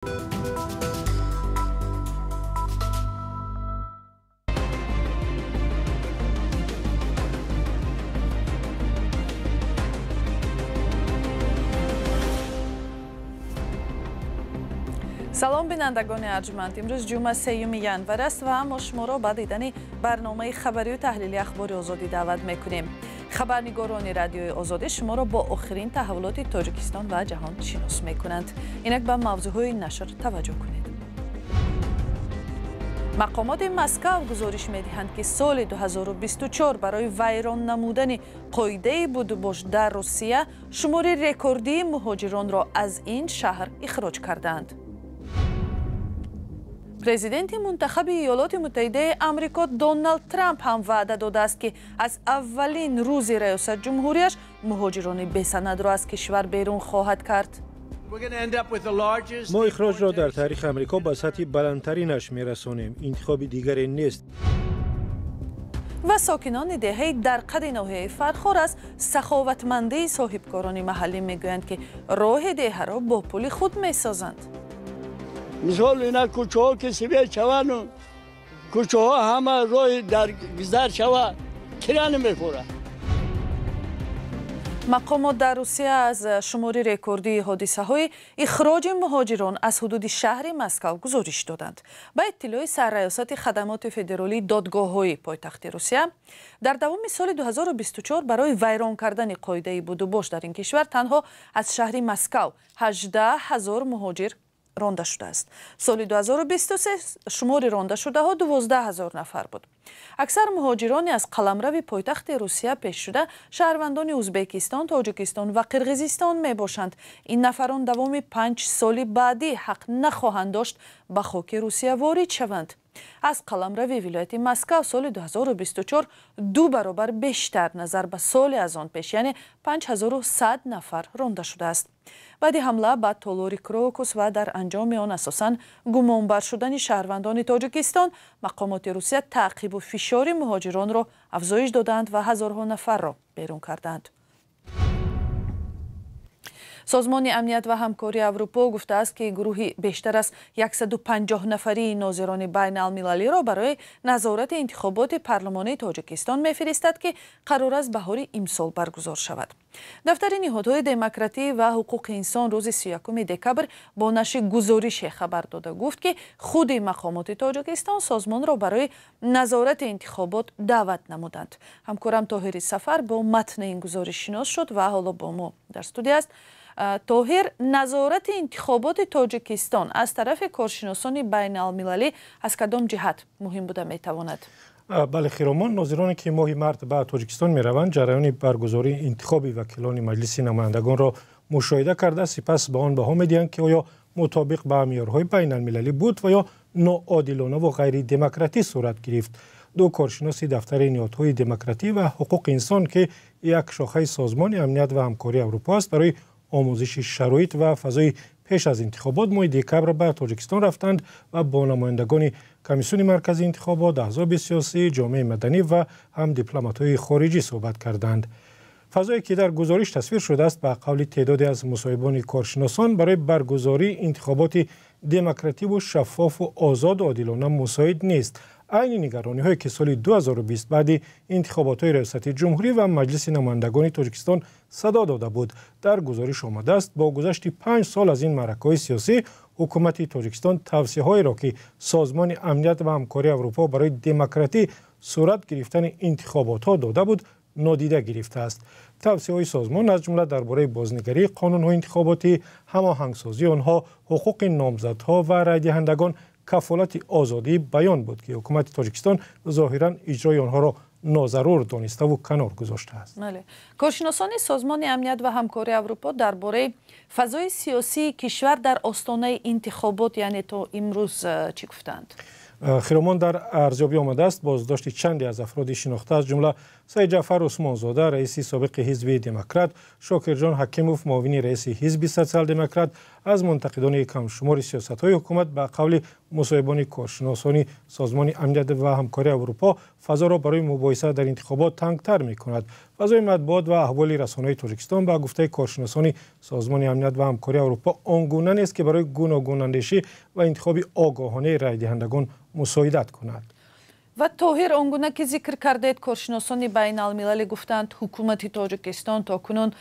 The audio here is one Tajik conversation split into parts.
салом бинандагони арҷманд, имрӯз ҷумъа 3 январ аст ва мо шуморо ба дидани барномаи хабарию таҳлили ахбори озодӣ даъват мекунем. хабарнигорони радиои озодӣ шуморо бо охирин таҳввулоти Тоҷикистон ва ҷаҳон шинос мекунанд. Инак ба мавзӯъҳои нашр таваҷҷӯҳ кунед. мақомоти Маскав гузориш медиҳанд, ки соли 2024 барои вайрон намудани қоидаи будубош дар Русия шумори рекордии муҳоҷиронро аз ин шаҳр ихроҷ карданд. президенти мунтахаби иёлоти муттаҳидаи амрико Дональд Трамп ҳам ваъда додааст, ки аз аввалин рӯзи раёсатҷумҳурияш муҳоҷирони бесанадро аз кишвар берун хоҳад кард. мо ихроҷро дар таърихи амрико ба сатҳи баландтаринаш мерасонем. интихоби дигаре нест. ва сокинони деҳаи дарқади ноҳияи фархор аз саховатмандии соҳибкорони маҳаллӣ мегӯянд, ки роҳи деҳаро бо пули худ месозанд. мисол ина кӯчаҳо ки сивет шавану кӯчаҳо ҳама роҳи дар гузар шава кира намехӯрад. мақомот дар Русия аз шумори рекордии ҳодисаҳои ихроҷи муҳоҷирон аз ҳудуди шаҳри Маскав гузориш доданд. ба иттилои сарраёсати хадамоти федералии додгоҳҳои пойтахти Русия, дар давоми соли 2024 барои вайрон кардани қоидаи будубош дар ин кишвар танҳо аз шаҳри Маскав 18 000 муҳоҷир ронда шудааст. соли 2023 шумори рондашудаҳо 12 000 нафар буд. аксар муҳоҷирони аз қаламрави пойтахти Русия пешшуда шаҳрвандони Узбекистон, Тоҷикистон ва Қирғизистон мебошанд. ин нафарон давоми 5 соли баъдӣ ҳақ нахоҳанд дошт ба хоки Русия ворид шаванд. аз қаламрави вилояти Маскав соли 2024 ду баробар бештар назар ба соли аз он пеш, яъне 5100 нафар ронда шудааст. баъди ҳамла ба толори Крокус ва дар анҷоми он асосан гумонбар шудани шаҳрвандони Тоҷикистон, мақомоти Русия таъқибу фишори муҳоҷиронро афзоиш доданд ва ҳазорҳо нафарро берун карданд. созмони амният ва ҳамкории Аврупо гуфтааст, ки гурӯҳи бештар аз 150 нафарии нозирони байналмилалиро барои назорати интихоботи парлумонии Тоҷикистон мефиристад, ки қарор аст баҳори имсол баргузор шавад. дафтари ниҳодҳои демократӣ ва ҳуқуқи инсон рӯзи 31 декабр бо нашри гузорише хабар дода гуфт, ки худи мақомоти Тоҷикистон созмонро барои назорати интихобот даъват намуданд. ҳамкорам Тоҳири Сафар бо матни ин гузориш шинос шуд ва ҳоло бо мо дар студия аст. тоҳир, назорати интихоботи Тоҷикистон аз тарафи коршиносони байналмилалӣ аз кадом ҷиҳат муҳим буда метавонад? бале хиромон, нозироне ки моҳи март ба Тоҷикистон мераванд, ҷараёни баргузории интихоби вакилони маҷлиси намояндагонро мушоҳида карда, сипас ба он баҳо медиҳанд, ки оё мутобиқ ба меъёрҳои байналмилалӣ буд ва ё ноодилона ва ғайридемократӣ сурат гирифт. ду коршиноси дафтари ниҳодҳои демократӣ ва ҳуқуқи инсон, ки як шохаи созмони амният ва ҳамкории Аврупо аст, барои омӯзиши шароит ва фазои пеш аз интихобот моҳи декабр ба Тоҷикистон рафтанд ва бо намояндагони комиссиони марказии интихобот, аҳзоби сиёсӣ, ҷомеаи маданӣ ва ҳам дипломатҳои хориҷӣ суҳбат карданд. фазое ки дар гузориш тасвир шудааст ба қавли теъдоде аз мусоҳибони коршиносон барои баргузории интихоботи демокративу шаффофу озоду одилона мусоид нест. айни нигарониҳое ки соли 2020 баъди интихоботҳои раёсати ҷумҳурӣ ва маҷлиси намояндагони Тоҷикистон садо дода буд, дар гузориш омадааст бо гузашти 5 сол аз ин маъракаҳои сиёсӣ ҳукумати Тоҷикистон тавсияҳоеро, ки созмони амният ва ҳамкории Аврупо барои демократӣ сурат гирифтани интихоботҳо дода буд, нодида гирифтааст. тавсияҳои созмон аз ҷумла дар бораи бознигарии қонунҳои интихоботӣ, ҳамоҳангсозии онҳо, ҳуқуқи номзадҳо ва райдиҳандагон, кафолати озодӣ баён буд, ки ҳукумати Тоҷикистон зоҳиран иҷрои онҳоро нозарур дониставу канор гузоштааст. коршиносони созмони амният ва ҳамкории Аврупо дар бораи фазои сиёсии кишвар дар остонаи интихобот, яъне то имрӯз чӣ гуфтанд? хиромон дар арзёбӣ омадааст боздошти чанде аз афроди шинохта, аз ҷумла Саид Ҷаъфар Усмонзода, раиси собиқи ҳизби демократ, Шокирҷон Ҳакимов, муовини раиси ҳизби социал-демократ, از منتقدان کم شمار سیاست‌های حکومت به قول مصاحبان کارشناسان سازمان امنیت و همکاری اروپا فضا را برای مباحثه در انتخابات تنگ‌تر می‌کند. فضای مطبوعات و احوال رسانه‌های تاجیکستان به گفته کارشناسان سازمان امنیت و همکاری اروپا آنگونه نیست که برای گوناگون اندیشی و انتخاب آگاهانه رای دهندگان مساعدت کند. و طاهر آنگونه که ذکر کردید کارشناسان بین المللی گفتند حکومت تاجیکستان تاکنون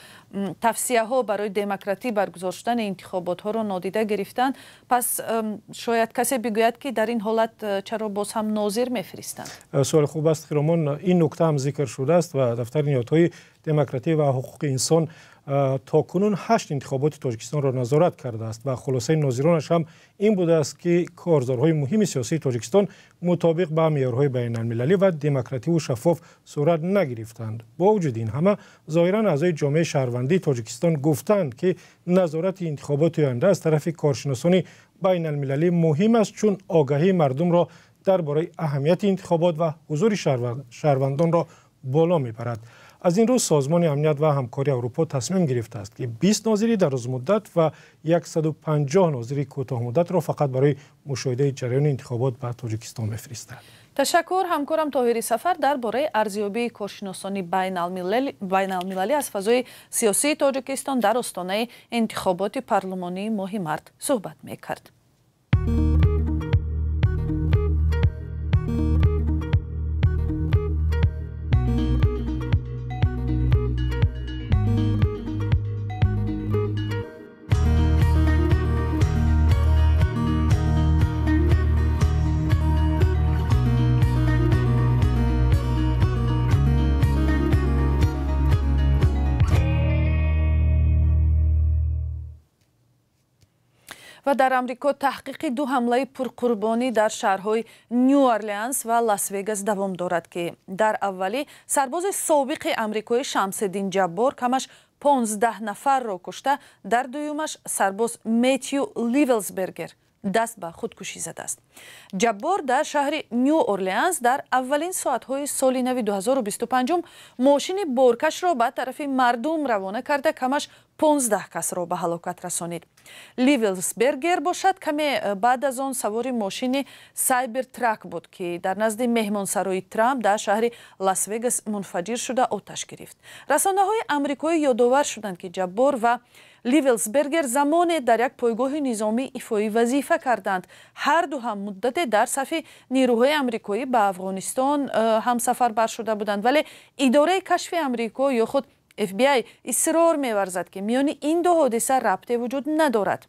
توصیه ها برای دموکراتی برگزار شدن انتخابات ها را نادیده گرفتند. پس شاید کسی بگوید که در این حالت چرا باز هم ناظر میفرستند؟ سوال خوب است خیرامان. این نکته هم ذکر شده است و دفتر نهادهای دموکراتی و حقوق انسان تاکنون 8 انتخابات تاجیکستان را نظارت کرده است و خلاصه ناظرانش هم این بوده است که کارزارهای مهم سیاسی تاجیکستان مطابق با معیارهای بین المللی و دموکراتی و شفاف صورت نگرفتند. با وجود این همه ظاهرا اعضای جامعه شهروندی تاجیکستان گفتند که نظارت انتخابات آینده از طرف کارشناسان بین المللی مهم است چون آگاهی مردم را درباره اهمیت انتخابات و حضور شهروندان را بالا میبرد. از این روز سازمان امنیت و همکاری اروپا تصمیم گرفته است که 20 ناظری دراز مدت و 150 ناظری کوتاه مدت را فقط برای مشاهده جریان انتخابات به تاجیکستان بفرستد. تشکر. همکارم طاهری سفر درباره ارزیابی کارشناسان بین المللی از فضای سیاسی تاجیکستان در آستانه انتخابات پارلمانی ماه مارت صحبت می‌کرد. و در امریکا تحقیق 2 حمله پرقربانی در شهرهای نیو اورلئانس و لاس وگاس دوام دارد که در اولی سرباز سابق امریکایی شمس‌الدین جبار کمش 15 نفر را کشته، در دویمش سرباز میتیو لیولزبرگر دست به خودکشی زده است. جبار در شهر نیو اورلئانس در اولین ساعت‌های سال نو 2025 ماشین بارکش را به طرف مردم روانه کرده کمش 15 کس را به هلاکت رسانید. لیولزبرگر باشد کمی بعد از آن سوار ماشین سایبر ترک بود که در نزد مهمانسرای ترامپ در شهر لاس وگاس منفجر شده آتش گرفت. رسانه‌های آمریکایی یادآور شدند که جبار و لیولزبرگر زمان در یک پایگاه نظامی ایفای وظیفه کردند. هر دو هم مدت در صف نیروهای آمریکایی به افغانستان همسفر بر شده بودند، ولی اداره کشف آمریکا یا خود FBI اصرار می‌ورزد که میان این دو حادثه ربطی وجود ندارد.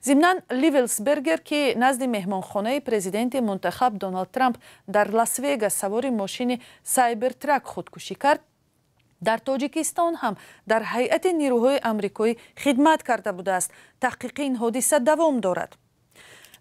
ضمناً لیولزبرگر که نزد مهمانخانه پرزیدنت منتخب دونالد ترامپ در لاس وگاس سوار ماشین سایبر ترک خودکشی کرد، در تاجیکستان هم در هیئت نیروهای آمریکایی خدمت کرده بوده است. تحقیق این حادثه دوام دارد.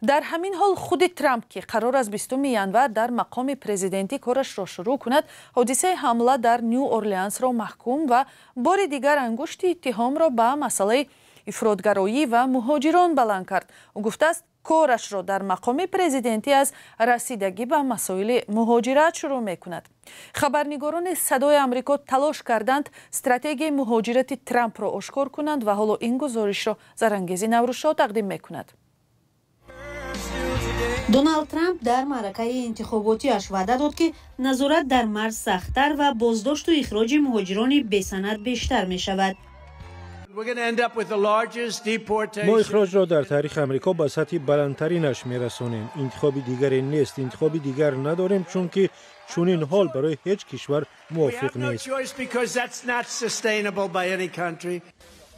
در همین حال خود ترامپ که قرار است 20 ژانویه در مقام پرزیدنتی کارش را شروع کند، حادثه حمله در نیو اورلئانس را محکوم و بار دیگر انگشت اتهام را به مسئله افراطگرایی و مهاجران بلند کرد. او گفته است کارش را در مقام پرزیدنتی از رسیدگی به مسائل مهاجرت شروع می کند. خبرنگاران صدای آمریکا تلاش کردند استراتژی مهاجرت ترامپ را آشکار کنند و حالا این گزارش را زرانگیزی نوروزشاه تقدیم می کند. دونالد ترامپ در معرکه انتخاباتیش وعده داد که نظارت در مرز سخت‌تر و بازداشت و اخراج مهاجران بی‌سند بیشتر می شود. ما اخراج را در تاریخ امریکا به سطح بلندترینش می‌رسانیم. انتخاب دیگری نیست. انتخاب دیگر نداریم چون که چنین حال برای هیچ کشور موافق نیست.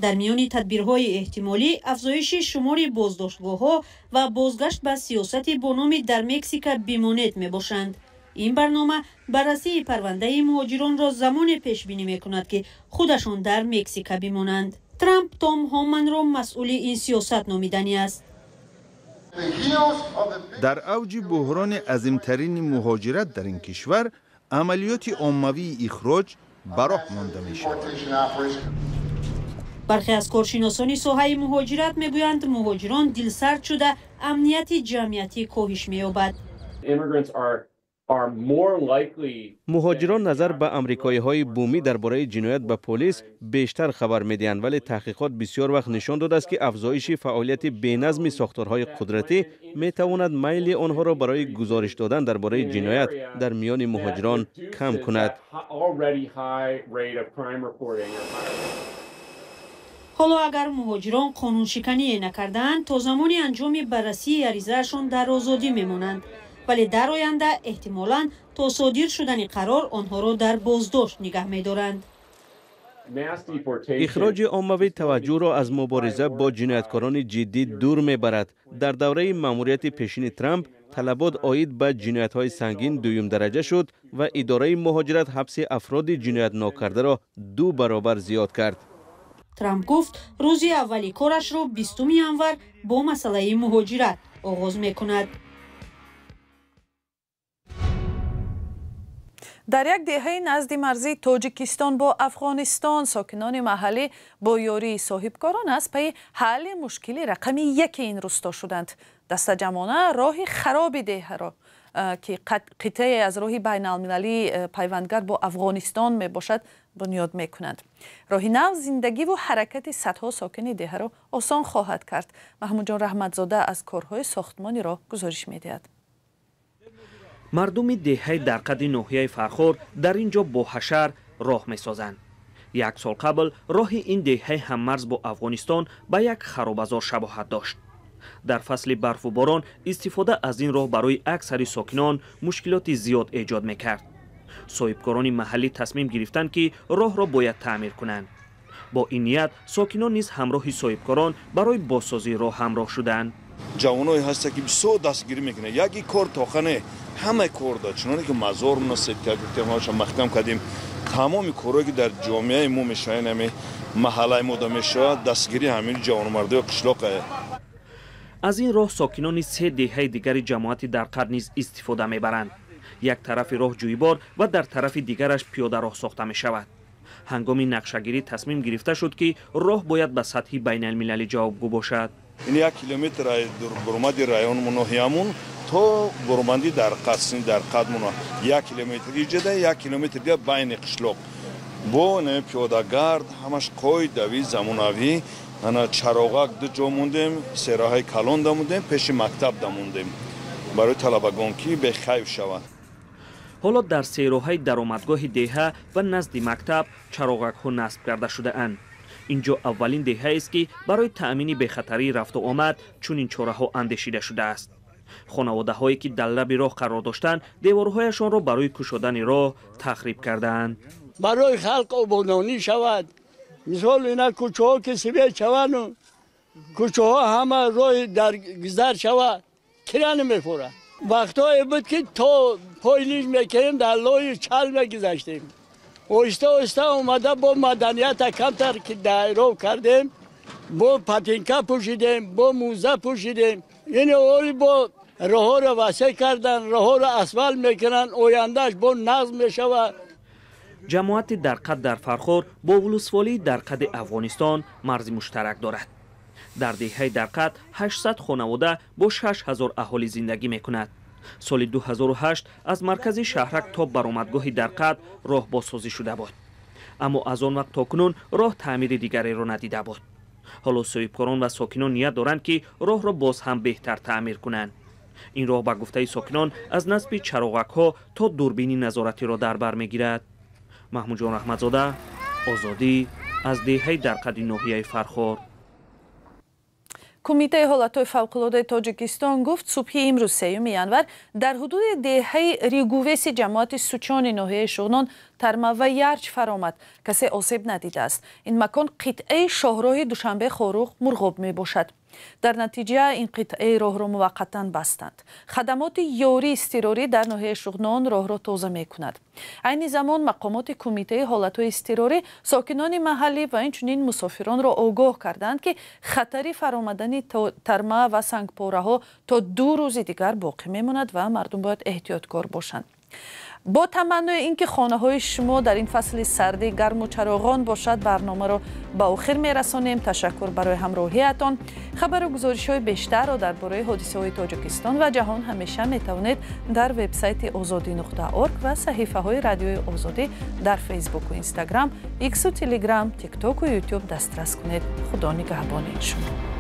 در میان تدبیرهای احتمالی افزایش شمار بازداشتگاه‌ها و بازگشت به سیاست با نام در مکزیک بمانید میباشند. این برنامه بررسی پرونده مهاجران را زمان پیش بینی میکند که خودشان در مکزیک بمانند. ترامپ تام هومن را مسئول این سیاست نامیدنی است. در اوج بحران عظیمترین مهاجرت در این کشور، عملیات عمومی اخراج براه مانده می شود. برخی از کارشناسان ساحه مهاجرت میگویند مهاجران دلسرد شده امنیت جمعیتی کاهش می‌یابد. مهاجران نظر به آمریکایی‌های بومی درباره جنایت به پلیس بیشتر خبر می‌دهند، ولی تحقیقات بسیار وقت نشان داده است که افزایش فعالیت بی‌نظمی ساختارهای قدرتی می‌تواند میل آنها را برای گزارش دادن درباره جنایت در میان مهاجران کم کند. حالا اگر مهاجران قانون شکنی نکردند تا زمانی انجام بررسی عریضه‌شان در آزادی میمانند، ولی در آینده احتمالاً تا صادر شدن قرار آنها را در بازداشت نگه می‌دارند. اخراج عمومی توجه را از مبارزه با جنایتکاران جدی دور میبرد. در دوره مأموریت پیشین ترامپ طلبات عاید به جنایت‌های سنگین دویم درجه شد و اداره مهاجرت حبس افراد جنایت ناکرده را 2 برابر زیاد کرد. ترامپ گفت روزی اولی کارش را 20 январ با مسئله مهاجرت آغاز می‌کند. در یک دهه نزد مرزی تاجیکستان با افغانستان ساکنان محلی با یاری صاحبکاران از پی حل مشکل رقم 1 این روستا شدند. دست جمعانه راه خراب دهه را که قطعه از راه بین المللی پیوندگر با افغانستان می باشد بنیاد می کنند. راه نو زندگی و حرکت صدها ساکن دهه را آسان خواهد کرد. محمود جان رحمتزاده از کارهای ساختمانی را گزارش می دهد. مردم دهه درقد ناحیه فرخور در اینجا با حشر راه می سازند. 1 سال قبل راه این دهه هممرز با افغانستان به یک خرابازار شباهت داشت. در فصل برف و باران استفاده از این راه برای اکثر ساکنان مشکلات زیاد ایجاد می کرد. صاحبکاران محلی تصمیم گرفتند که راه را باید تعمیر کنند. با این نیت ساکنان نیز همراه صاحبکاران برای بازسازی راه همراه شدند. جوانایی هست که بسیار دستگیری میکنه. یکی کار تاخنه همه کار داد، چنانه که مزار مناسب کردیم، محکم کردیم. تمام کارهایی که در جامعه ما میشه، نمی محله ما میشه، دستگیری همین جوان مرده و قشلاقه. از این راه ساکنان 3 دهه دیگر جماعت درقد نیز استفاده میبرند. یک طرف راه جویبار و در طرف دیگرش پیاده راه ساخته می شود. هنگام نقشه‌گیری تصمیم گرفته شد که راه باید به سطح بین المللی جوابگو باشد. این 1 کیلومتر برآمد رایون مناهیمون تا برآمدی درقد مون 1 کیلومتر ایجاده، 1 کیلومتر دیگه بین قشلاق با نه پیاده‌گرد همش قوی دوی زمانوی انا چراغک 2 جا موندیم، سراهای کلان موندیم، پیش مکتب موندیم برای طلبگان که به خیف شود. حالا در سیروهای درآمدگاه دهه و نزد مکتب چراغک ها نصب کرده شده اند. اینجا اولین دهه است که برای تأمین بخطری رفت و آمد چون این چاره ها اندیشیده شده است. خانواده هایی که در لب راه قرار داشتند دیوارهایشان را برای کشودن راه تخریب کردند. برای خلق آبادانی شود. مثال اینا کوچه ها که سبیل شوند و کوچه ها همه راه در گذر شود کرا نمیخوره. وقتایی بود که تا پای لیج میکنیم در لای چل میگذشتیم. آهسته آهسته اومده با مدنیت کمتر که دایره کردیم، با پتینکا پوشیدیم، با موزه پوشیدیم. این اولی با راه را وسیع کردن، راه را اسفل میکنن، آیندهش با نظم میشود. جماعت درقد در فرخور با ولسوالی درقد افغانستان مرز مشترک دارد. در دهه درقد 800 خانواده با 6000 اهالی زندگی میکند. سال 2008 از مرکز شهرک تا برآمدگاه درقد راه بازسازی شده بود. اما از آن وقت تا کنون راه تعمیر دیگری را ندیده بود. حالا صاحبکاران و ساکنان نیت دارند که راه را باز هم بهتر تعمیر کنند. این راه به گفته ساکنان از نصب چراغک ها تا دوربینی نظارتی را در بر میگیرد. محمود جان رحمتزاده، آزادی، از دهه درقد ناحیه فرخور. کمیته حالتهای فوق‌العاده تاجیکستان گفت صبح امروز 3 январ در حدود دهه ریگوویس جماعت سوچان ناحیه شغنان ترما و یرچ فرآمد. کسی آسیب ندیده است. این مکان قطعه شاهراه دوشنبه خاروق مرغاب می باشد. در نتیجه این قطعه راه را موقتا بستند. خدمات یاری اضطراری در ناحیه شغنان راه را تازه می کند. عین زمان مقامات کمیته حالتهای اضطراری ساکنان محلی و اینچنین مسافران را آگاه کردند که خطری فرآمدن ترما و سنگپاره ها تا 2 روز دیگر باقی می ماند و مردم باید احتیاطکار باشند. با تمنای اینکه خانه‌های شما در این فصل سردی گرم و چراغان باشد، برنامه را به آخر میرسانیم. تشکر برای همراهیتان. خبر و گزارش‌های بیشتر را درباره حادثه‌های تاجیکستان و جهان همیشه میتوانید در وبسایت ozodi.org و صحیفه‌های رادیوی آزادی در فیسبوک و اینستاگرام، ایکس و تلگرام، تیک تاک و یوتیوب دسترس کنید. خدا نگهبان شما.